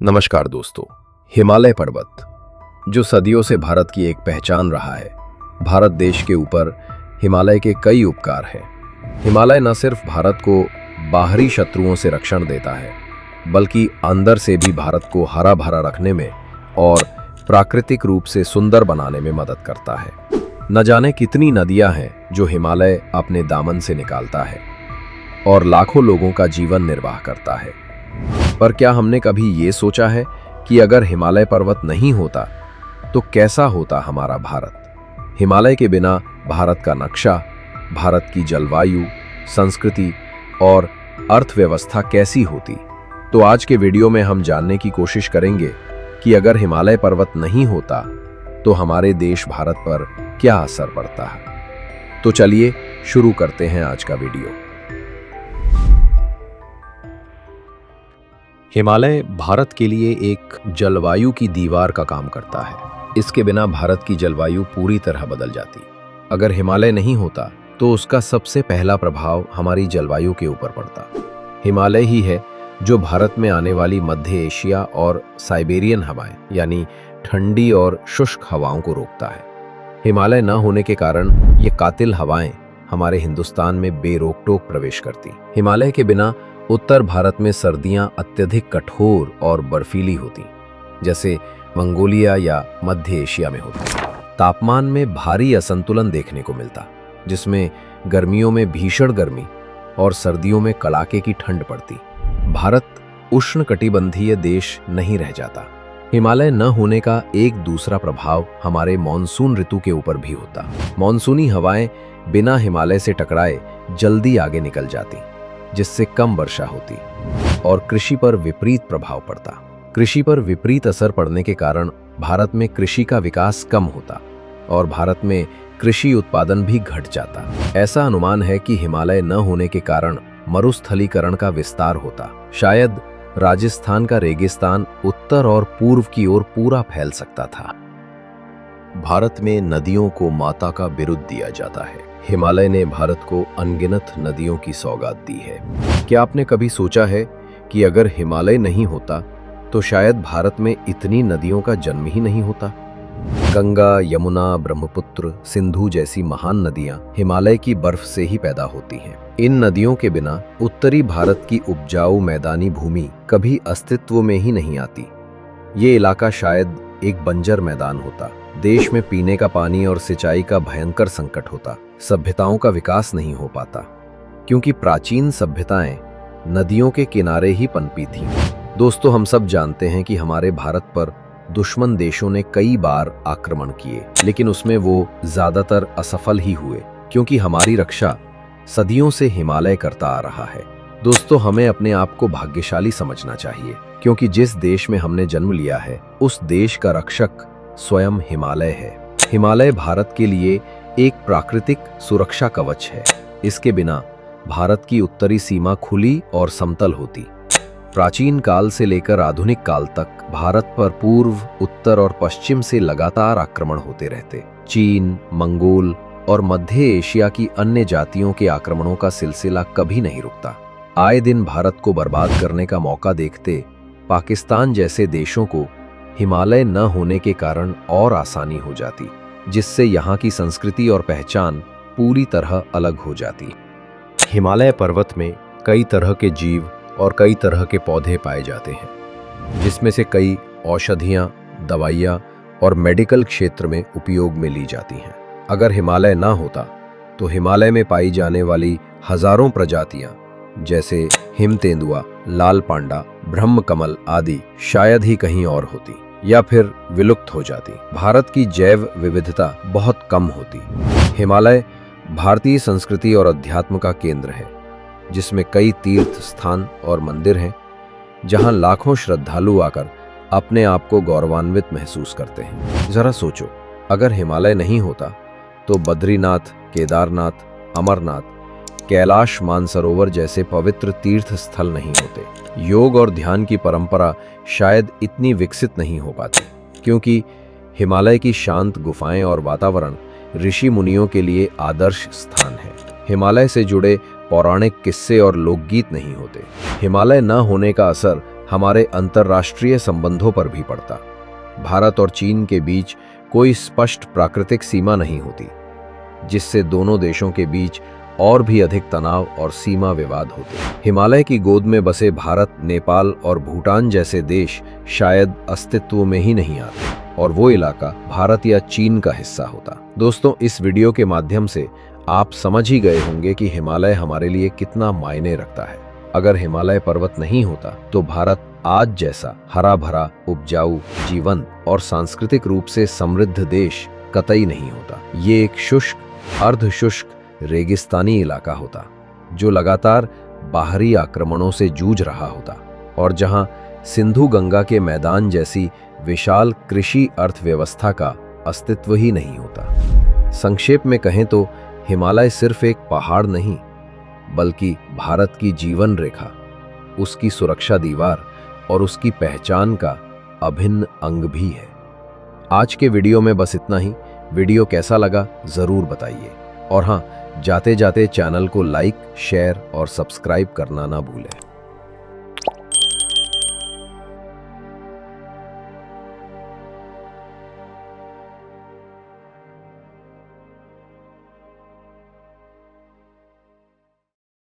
नमस्कार दोस्तों। हिमालय पर्वत जो सदियों से भारत की एक पहचान रहा है। भारत देश के ऊपर हिमालय के कई उपकार हैं। हिमालय न सिर्फ भारत को बाहरी शत्रुओं से रक्षण देता है, बल्कि अंदर से भी भारत को हरा भरा रखने में और प्राकृतिक रूप से सुंदर बनाने में मदद करता है। न जाने कितनी नदियां हैं जो हिमालय अपने दामन से निकालता है और लाखों लोगों का जीवन निर्वाह करता है। पर क्या हमने कभी ये सोचा है कि अगर हिमालय पर्वत नहीं होता तो कैसा होता हमारा भारत? हिमालय के बिना भारत का नक्शा, भारत की जलवायु, संस्कृति और अर्थव्यवस्था कैसी होती? तो आज के वीडियो में हम जानने की कोशिश करेंगे कि अगर हिमालय पर्वत नहीं होता तो हमारे देश भारत पर क्या असर पड़ता है। तो चलिए शुरू करते हैं आज का वीडियो। हिमालय भारत के लिए एक जलवायु की दीवार का काम करता है। इसके बिना भारत की जलवायु पूरी तरह बदल जाती। अगर हिमालय नहीं होता तो उसका सबसे पहला प्रभाव हमारी जलवायु के ऊपर पड़ता। हिमालय ही है जो भारत में आने वाली मध्य एशिया और साइबेरियन हवाएं यानी ठंडी और शुष्क हवाओं को रोकता है। हिमालय न होने के कारण ये कातिल हवाएं हमारे हिंदुस्तान में बेरोक-टोक प्रवेश करती। हिमालय के बिना उत्तर भारत में सर्दियां अत्यधिक कठोर और बर्फीली होती, जैसे मंगोलिया या मध्य एशिया में होती। तापमान में भारी असंतुलन देखने को मिलता, जिसमें गर्मियों में भीषण गर्मी और सर्दियों में कड़ाके की ठंड पड़ती। भारत उष्णकटिबंधीय देश नहीं रह जाता। हिमालय न होने का एक दूसरा प्रभाव हमारे मॉनसून ऋतु के ऊपर भी होता। मॉनसूनी हवाएं बिना हिमालय से टकराए जल्दी आगे निकल जाती, जिससे कम वर्षा होती और कृषि पर विपरीत प्रभाव पड़ता। कृषि पर विपरीत असर पड़ने के कारण भारत में कृषि का विकास कम होता और भारत में कृषि उत्पादन भी घट जाता। ऐसा अनुमान है कि हिमालय न होने के कारण मरुस्थलीकरण का विस्तार होता। शायद राजस्थान का रेगिस्तान उत्तर और पूर्व की ओर पूरा फैल सकता था। भारत में नदियों को माता का बिरुद दिया जाता है। हिमालय ने भारत को अनगिनत नदियों की सौगात दी है। क्या आपने कभी सोचा है कि अगर हिमालय नहीं होता तो शायद भारत में इतनी नदियों का जन्म ही नहीं होता? गंगा, यमुना, ब्रह्मपुत्र, सिंधु जैसी महान नदियां हिमालय की बर्फ से ही पैदा होती हैं। इन नदियों के बिना उत्तरी भारत की उपजाऊ मैदानी भूमि कभी अस्तित्व में ही नहीं आती। ये इलाका शायद एक बंजर मैदान होता। देश में पीने का पानी और सिंचाई का भयंकर संकट होता। सभ्यताओं का विकास नहीं हो पाता, क्योंकि प्राचीन सभ्यताएं नदियों के किनारे ही पनपी थीं। दोस्तों, हम सब जानते हैं कि हमारे भारत पर दुश्मन देशों ने कई बार आक्रमण किए, लेकिन उसमें वो ज्यादातर असफल ही हुए, क्योंकि हमारी रक्षा सदियों से हिमालय करता आ रहा है। दोस्तों, हमें अपने आप को भाग्यशाली समझना चाहिए, क्योंकि जिस देश में हमने जन्म लिया है उस देश का रक्षक स्वयं हिमालय है। हिमालय भारत के लिए एक प्राकृतिक सुरक्षा कवच है। इसके बिना भारत की उत्तरी सीमा खुली और समतल होती। प्राचीन काल से लेकर आधुनिक काल तक भारत पर पूर्व, उत्तर और पश्चिम से लगातार आक्रमण होते रहते। चीन, मंगोल और मध्य एशिया की अन्य जातियों के आक्रमणों का सिलसिला कभी नहीं रुकता। आए दिन भारत को बर्बाद करने का मौका देखते पाकिस्तान जैसे देशों को हिमालय न होने के कारण और आसानी हो जाती, जिससे यहाँ की संस्कृति और पहचान पूरी तरह अलग हो जाती। हिमालय पर्वत में कई तरह के जीव और कई तरह के पौधे पाए जाते हैं, जिसमें से कई औषधियाँ, दवाइयाँ और मेडिकल क्षेत्र में उपयोग में ली जाती हैं। अगर हिमालय ना होता तो हिमालय में पाई जाने वाली हजारों प्रजातियाँ जैसे हिम तेंदुआ, लाल पांडा, ब्रह्म कमल आदि शायद ही कहीं और होती या फिर विलुप्त हो जाती। भारत की जैव विविधता बहुत कम होती। हिमालय भारतीय संस्कृति और अध्यात्म का केंद्र है, जिसमें कई तीर्थ स्थान और मंदिर हैं, जहां लाखों श्रद्धालु आकर अपने आप को गौरवान्वित महसूस करते हैं। जरा सोचो, अगर हिमालय नहीं होता तो बद्रीनाथ, केदारनाथ, अमरनाथ, कैलाश मानसरोवर जैसे पवित्र तीर्थ स्थल नहीं होते। योग और ध्यान की परंपरा शायद इतनी विकसित नहीं हो पाती, क्योंकि हिमालय की शांत गुफाएं और वातावरण ऋषि मुनियों के लिए आदर्श स्थान है। हिमालय से जुड़े पौराणिक किस्से और लोकगीत नहीं होते। हिमालय न होने का असर हमारे अंतर्राष्ट्रीय संबंधों पर भी पड़ता। भारत और चीन के बीच कोई स्पष्ट प्राकृतिक सीमा नहीं होती, जिससे दोनों देशों के बीच और भी अधिक तनाव और सीमा विवाद होते। हिमालय की गोद में बसे भारत, नेपाल और भूटान जैसे देश शायद अस्तित्व में ही नहीं आते और वो इलाका भारत या चीन का हिस्सा होता। दोस्तों, इस वीडियो के माध्यम से आप समझ ही गए होंगे कि हिमालय हमारे लिए कितना मायने रखता है। अगर हिमालय पर्वत नहीं होता तो भारत आज जैसा हरा भरा, उपजाऊ, जीवंत और सांस्कृतिक रूप से समृद्ध देश कतई नहीं होता। ये एक शुष्क, अर्धशुष्क, रेगिस्तानी इलाका होता जो लगातार बाहरी आक्रमणों से जूझ रहा होता और जहां सिंधु गंगा के मैदान जैसी विशाल कृषि अर्थव्यवस्था का अस्तित्व ही नहीं होता। संक्षेप में कहें तो हिमालय सिर्फ एक पहाड़ नहीं, बल्कि भारत की जीवन रेखा, उसकी सुरक्षा दीवार और उसकी पहचान का अभिन्न अंग भी है। आज के वीडियो में बस इतना ही। वीडियो कैसा लगा जरूर बताइए और हाँ, जाते जाते चैनल को लाइक, शेयर और सब्सक्राइब करना ना भूलें।